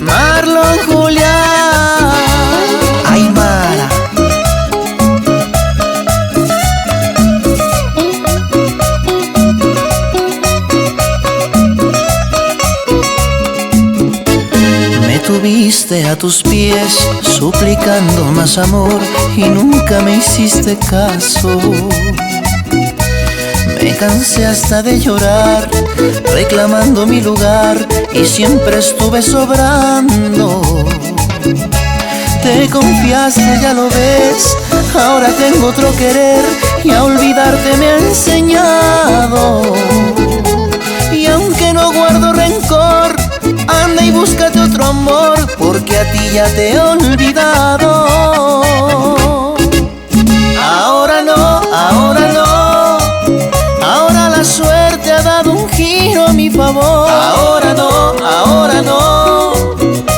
Marlon Julián, Aymara. Me tuviste a tus pies suplicando más amor y nunca me hiciste caso. Me cansé hasta de llorar, reclamando mi lugar, y siempre estuve sobrando. Te confiaste, ya lo ves, ahora tengo otro querer, y a olvidarte me ha enseñado. Y aunque no guardo rencor, anda y búscate otro amor, porque a ti ya te he olvidado. Ahora no, ahora no. Ahora la suerte ha dado un giro a mi favor. Ahora no, ahora no.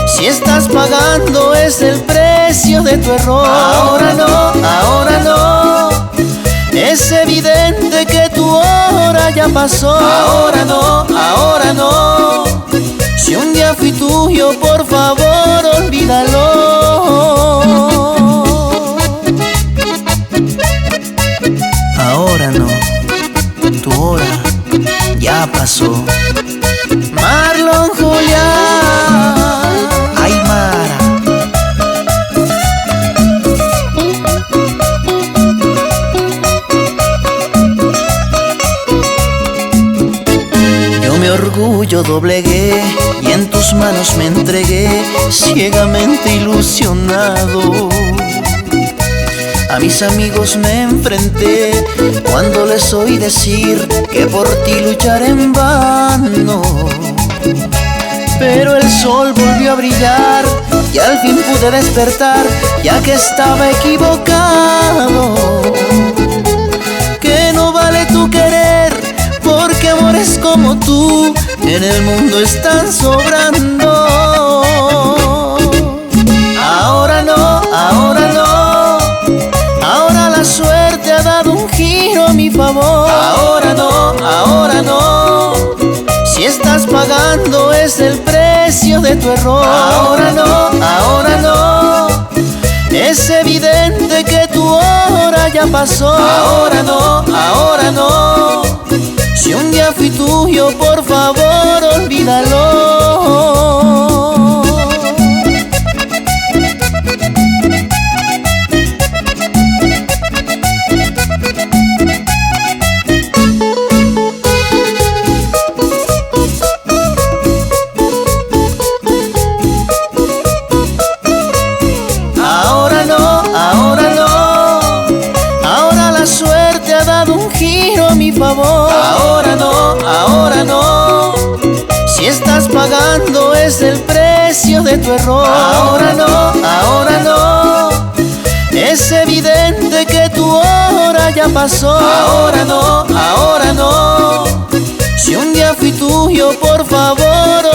Si estás pagando es el precio de tu error. Ahora no, ahora no. Es evidente que tu hora ya pasó. Ahora no, ahora no. Si un día fui tuyo, por favor, olvídalo. Ahora no. Tu hora ya pasó. Marlon Julián, Aymara. Yo mi orgullo doblegué y en tus manos me entregué, ciegamente ilusionado. A mis amigos me enfrenté cuando les oí decir que por ti lucharé en vano. Pero el sol volvió a brillar y al fin pude despertar, ya que estaba equivocado. Que no vale tu querer, porque amores como tú en el mundo están sobrando. Ahora no, ahora no. Ahora la suerte ha dado un giro a mi favor. Ahora no, ahora no. Si estás pagando es el precio de tu error. Ahora no, ahora no. Es evidente que tu hora ya pasó. Ahora no, ahora no. Si un día fui tuyo, por favor, olvídalo. Ahora no, ahora no. Ahora la suerte ha dado un giro a mi favor. Ahora no, ahora no. Si estás pagando es el precio de tu error. Ahora no, ahora no. Es evidente que tu hora ya pasó. Ahora no, ahora no. Si un día fui tuyo, por favor,